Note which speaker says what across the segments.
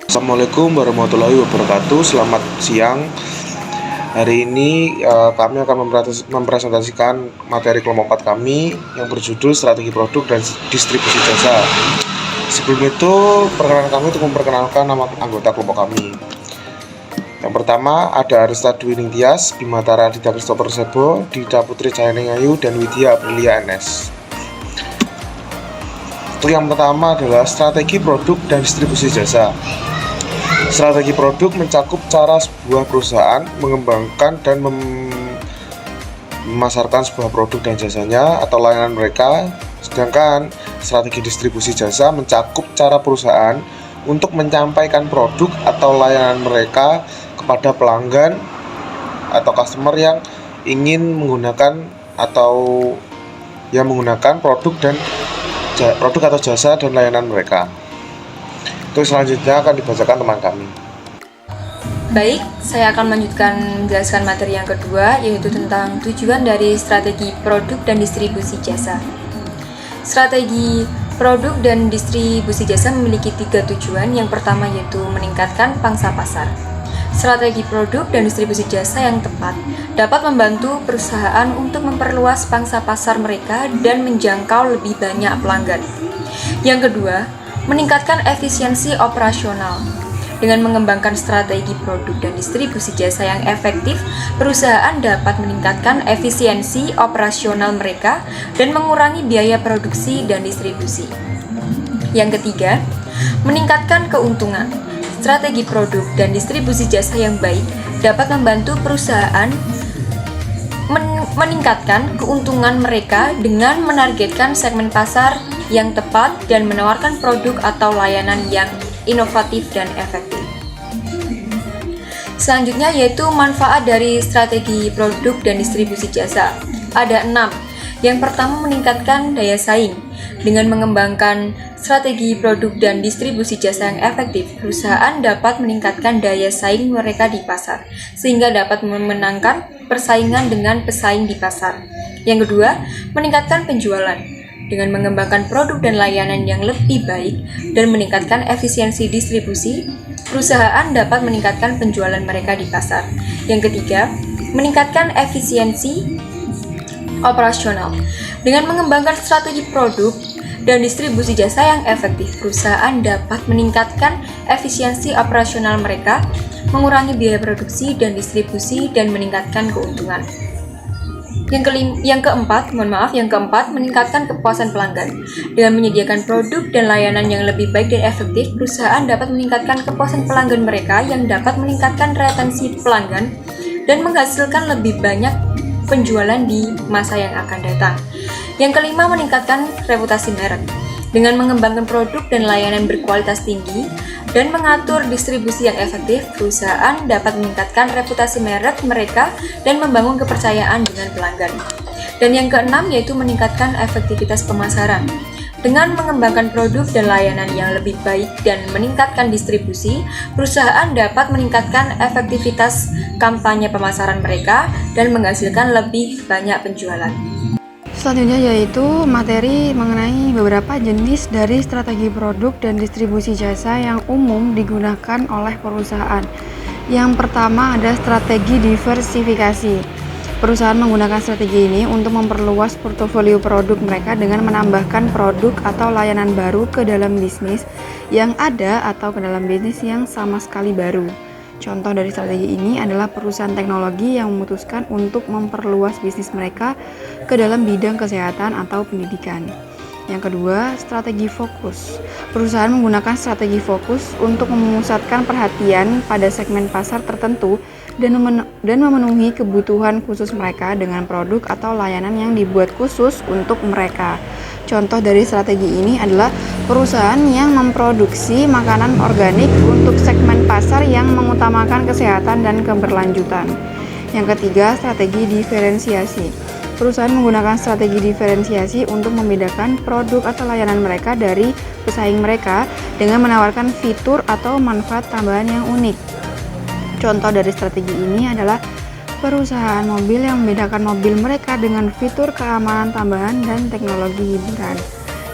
Speaker 1: Assalamualaikum warahmatullahi wabarakatuh. Selamat siang. Hari ini kami akan mempresentasikan materi kelompok 4 kami yang berjudul Strategi Produk dan Distribusi Jasa. Sebelum itu, perkenalan kami untuk memperkenalkan nama anggota kelompok kami. Yang pertama ada Arista Dwi Ningtyas, Bimatara Dita Christopher Sebo, Dita Putri Cahyani Ayu, dan Widya Aprilia NS. Untuk yang pertama adalah strategi produk dan distribusi jasa. Strategi produk mencakup cara sebuah perusahaan mengembangkan dan memasarkan sebuah produk dan jasanya atau layanan mereka. Sedangkan strategi distribusi jasa mencakup cara perusahaan untuk menyampaikan produk atau layanan mereka kepada pelanggan atau customer yang ingin menggunakan produk atau jasa dan layanan mereka. Terus selanjutnya akan dibacakan teman kami.
Speaker 2: Baik, saya akan melanjutkan menjelaskan materi yang kedua, yaitu tentang tujuan dari strategi produk dan distribusi jasa. Strategi produk dan distribusi jasa memiliki 3 tujuan. Yang pertama yaitu meningkatkan pangsa pasar. Strategi produk dan distribusi jasa yang tepat dapat membantu perusahaan untuk memperluas pangsa pasar mereka dan menjangkau lebih banyak pelanggan. Yang kedua, meningkatkan efisiensi operasional. Dengan mengembangkan strategi produk dan distribusi jasa yang efektif, perusahaan dapat meningkatkan efisiensi operasional mereka dan mengurangi biaya produksi dan distribusi. Yang ketiga, meningkatkan keuntungan. Strategi produk dan distribusi jasa yang baik dapat membantu perusahaan meningkatkan keuntungan mereka dengan menargetkan segmen pasar yang tepat dan menawarkan produk atau layanan yang inovatif dan efektif. Selanjutnya yaitu manfaat dari strategi produk dan distribusi jasa. Ada 6. Yang pertama, meningkatkan daya saing. Dengan mengembangkan strategi produk dan distribusi jasa yang efektif, perusahaan dapat meningkatkan daya saing mereka di pasar, sehingga dapat memenangkan persaingan dengan pesaing di pasar. Yang kedua, meningkatkan penjualan. Dengan mengembangkan produk dan layanan yang lebih baik dan meningkatkan efisiensi distribusi, perusahaan dapat meningkatkan penjualan mereka di pasar. Yang ketiga, meningkatkan efisiensi operasional. Dengan mengembangkan strategi produk dan distribusi jasa yang efektif, perusahaan dapat meningkatkan efisiensi operasional mereka, mengurangi biaya produksi dan distribusi, dan meningkatkan keuntungan. Yang keempat, meningkatkan kepuasan pelanggan. Dengan menyediakan produk dan layanan yang lebih baik dan efektif, perusahaan dapat meningkatkan kepuasan pelanggan mereka yang dapat meningkatkan retensi pelanggan dan menghasilkan lebih banyak penjualan di masa yang akan datang. Yang kelima, meningkatkan reputasi merek. Dengan mengembangkan produk dan layanan berkualitas tinggi dan mengatur distribusi yang efektif, perusahaan dapat meningkatkan reputasi merek mereka dan membangun kepercayaan dengan pelanggan. Dan yang keenam yaitu meningkatkan efektivitas pemasaran. Dengan mengembangkan produk dan layanan yang lebih baik dan meningkatkan distribusi, perusahaan dapat meningkatkan efektivitas kampanye pemasaran mereka dan menghasilkan lebih banyak penjualan.
Speaker 3: Selanjutnya yaitu materi mengenai beberapa jenis dari strategi produk dan distribusi jasa yang umum digunakan oleh perusahaan. Yang pertama ada strategi diversifikasi. Perusahaan menggunakan strategi ini untuk memperluas portofolio produk mereka dengan menambahkan produk atau layanan baru ke dalam bisnis yang ada atau ke dalam bisnis yang sama sekali baru. Contoh dari strategi ini adalah perusahaan teknologi yang memutuskan untuk memperluas bisnis mereka ke dalam bidang kesehatan atau pendidikan. Yang kedua, strategi fokus. Perusahaan menggunakan strategi fokus untuk memusatkan perhatian pada segmen pasar tertentu dan memenuhi kebutuhan khusus mereka dengan produk atau layanan yang dibuat khusus untuk mereka. Contoh dari strategi ini adalah perusahaan yang memproduksi makanan organik untuk segmen pasar yang mengutamakan kesehatan dan keberlanjutan. Yang ketiga, strategi diferensiasi. Perusahaan menggunakan strategi diferensiasi untuk membedakan produk atau layanan mereka dari pesaing mereka dengan menawarkan fitur atau manfaat tambahan yang unik. Contoh dari strategi ini adalah perusahaan mobil yang membedakan mobil mereka dengan fitur keamanan tambahan dan teknologi hiburan.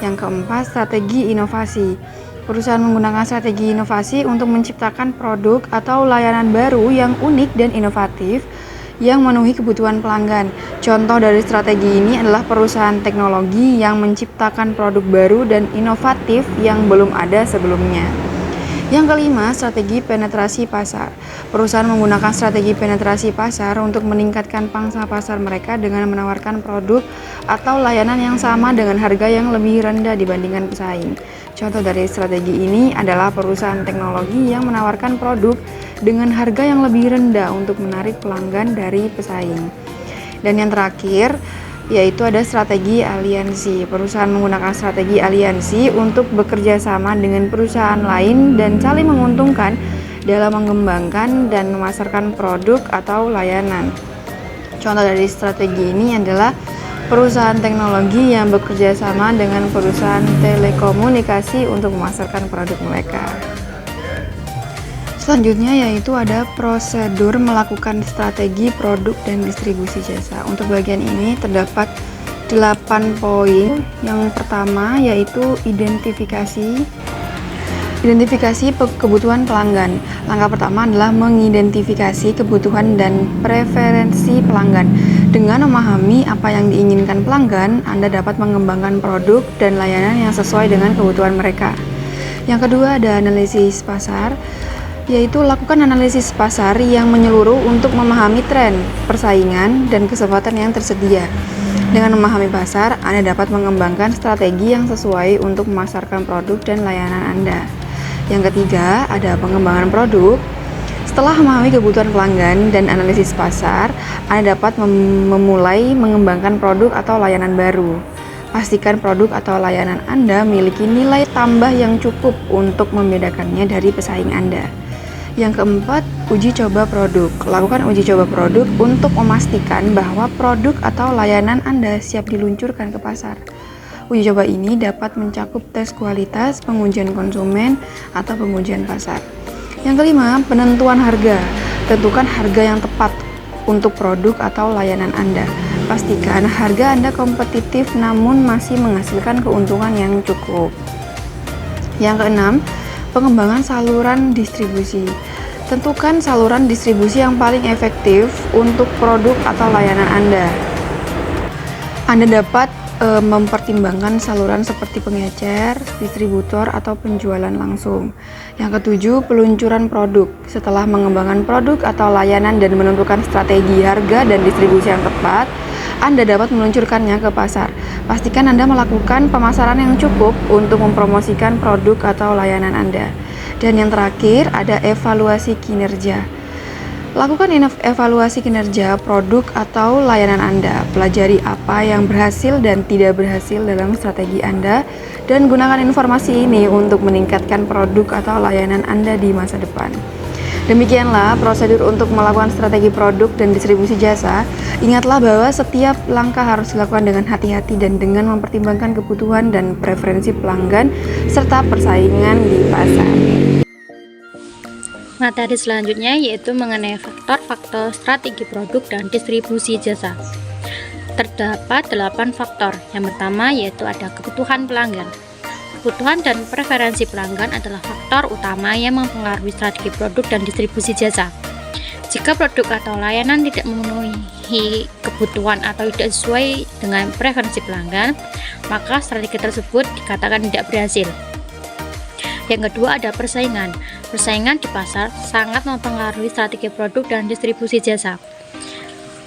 Speaker 3: Yang keempat, strategi inovasi. Perusahaan menggunakan strategi inovasi untuk menciptakan produk atau layanan baru yang unik dan inovatif yang memenuhi kebutuhan pelanggan. Contoh dari strategi ini adalah perusahaan teknologi yang menciptakan produk baru dan inovatif yang belum ada sebelumnya. Yang kelima, strategi penetrasi pasar. Perusahaan menggunakan strategi penetrasi pasar untuk meningkatkan pangsa pasar mereka dengan menawarkan produk atau layanan yang sama dengan harga yang lebih rendah dibandingkan pesaing. Contoh dari strategi ini adalah perusahaan teknologi yang menawarkan produk dengan harga yang lebih rendah untuk menarik pelanggan dari pesaing. Dan yang terakhir, yaitu ada strategi aliansi. Perusahaan menggunakan strategi aliansi untuk bekerja sama dengan perusahaan lain dan saling menguntungkan dalam mengembangkan dan memasarkan produk atau layanan. Contoh dari strategi ini adalah perusahaan teknologi yang bekerja sama dengan perusahaan telekomunikasi untuk memasarkan produk mereka. Selanjutnya yaitu ada prosedur melakukan strategi produk dan distribusi jasa. Untuk bagian ini terdapat 8 poin. Yang pertama yaitu identifikasi kebutuhan pelanggan. Langkah pertama adalah mengidentifikasi kebutuhan dan preferensi pelanggan. Dengan memahami apa yang diinginkan pelanggan, Anda dapat mengembangkan produk dan layanan yang sesuai dengan kebutuhan mereka. Yang kedua ada analisis pasar, yaitu lakukan analisis pasar yang menyeluruh untuk memahami tren, persaingan, dan kesempatan yang tersedia. Dengan memahami pasar, Anda dapat mengembangkan strategi yang sesuai untuk memasarkan produk dan layanan Anda. Yang ketiga, ada pengembangan produk. Setelah memahami kebutuhan pelanggan dan analisis pasar, Anda dapat memulai mengembangkan produk atau layanan baru. Pastikan produk atau layanan Anda memiliki nilai tambah yang cukup untuk membedakannya dari pesaing Anda. Yang keempat, uji coba produk. Lakukan uji coba produk untuk memastikan bahwa produk atau layanan Anda siap diluncurkan ke pasar. Uji coba ini dapat mencakup tes kualitas, pengujian konsumen, atau pengujian pasar. Yang kelima, penentuan harga. Tentukan harga yang tepat untuk produk atau layanan Anda. Pastikan harga Anda kompetitif namun masih menghasilkan keuntungan yang cukup. Yang keenam, pengembangan saluran distribusi. Tentukan saluran distribusi yang paling efektif untuk produk atau layanan Anda. Anda dapat mempertimbangkan saluran seperti pengecer, distributor, atau penjualan langsung. Yang ketujuh, peluncuran produk. Setelah mengembangkan produk atau layanan dan menentukan strategi harga dan distribusi yang tepat, Anda dapat meluncurkannya ke pasar. Pastikan Anda melakukan pemasaran yang cukup untuk mempromosikan produk atau layanan Anda. Dan yang terakhir, ada evaluasi kinerja. Lakukan evaluasi kinerja produk atau layanan Anda. Pelajari apa yang berhasil dan tidak berhasil dalam strategi Anda dan gunakan informasi ini untuk meningkatkan produk atau layanan Anda di masa depan. Demikianlah prosedur untuk melakukan strategi produk dan distribusi jasa. Ingatlah bahwa setiap langkah harus dilakukan dengan hati-hati dan dengan mempertimbangkan kebutuhan dan preferensi pelanggan serta persaingan di pasar.
Speaker 4: Materi selanjutnya yaitu mengenai faktor-faktor strategi produk dan distribusi jasa. Terdapat 8 faktor. Yang pertama yaitu ada kebutuhan pelanggan. Kebutuhan dan preferensi pelanggan adalah faktor utama yang mempengaruhi strategi produk dan distribusi jasa. Jika produk atau layanan tidak memenuhi kebutuhan atau tidak sesuai dengan preferensi pelanggan, maka strategi tersebut dikatakan tidak berhasil. Yang kedua ada persaingan. Persaingan di pasar sangat mempengaruhi strategi produk dan distribusi jasa.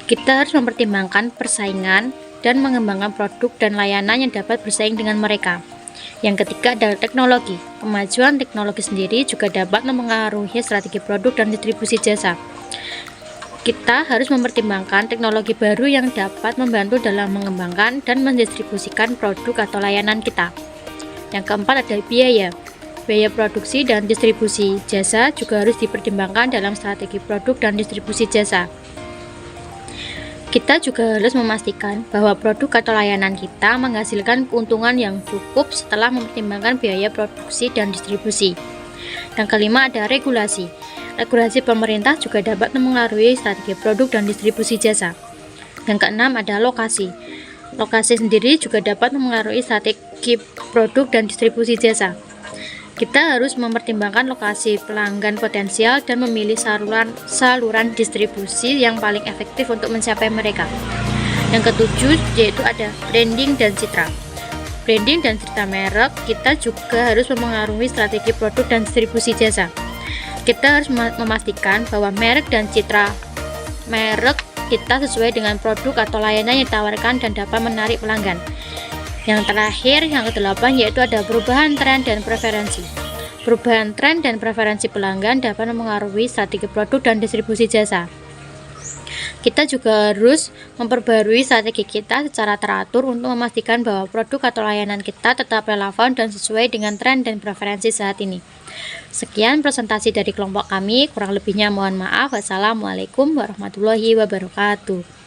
Speaker 4: Kita harus mempertimbangkan persaingan dan mengembangkan produk dan layanan yang dapat bersaing dengan mereka. Yang ketiga adalah teknologi. Kemajuan teknologi sendiri juga dapat mempengaruhi strategi produk dan distribusi jasa. Kita harus mempertimbangkan teknologi baru yang dapat membantu dalam mengembangkan dan mendistribusikan produk atau layanan kita. Yang keempat ada biaya. Biaya produksi dan distribusi jasa juga harus dipertimbangkan dalam strategi produk dan distribusi jasa. Kita juga harus memastikan bahwa produk atau layanan kita menghasilkan keuntungan yang cukup setelah mempertimbangkan biaya produksi dan distribusi. Yang kelima ada regulasi. regulasi pemerintah juga dapat mempengaruhi strategi produk dan distribusi jasa. Yang keenam ada lokasi. Lokasi sendiri juga dapat mempengaruhi strategi produk dan distribusi jasa. Kita harus mempertimbangkan lokasi pelanggan potensial dan memilih saluran distribusi yang paling efektif untuk mencapai mereka. Yang ketujuh yaitu ada branding dan citra. Branding dan citra merek kita juga harus mempengaruhi strategi produk dan distribusi jasa. Kita harus memastikan bahwa merek dan citra merek kita sesuai dengan produk atau layanan yang ditawarkan dan dapat menarik pelanggan. Yang terakhir, yang ke-8 yaitu ada perubahan tren dan preferensi. Perubahan tren dan preferensi pelanggan dapat mempengaruhi strategi produk dan distribusi jasa. Kita juga harus memperbarui strategi kita secara teratur untuk memastikan bahwa produk atau layanan kita tetap relevan dan sesuai dengan tren dan preferensi saat ini. Sekian presentasi dari kelompok kami, kurang lebihnya mohon maaf. Wassalamualaikum warahmatullahi wabarakatuh.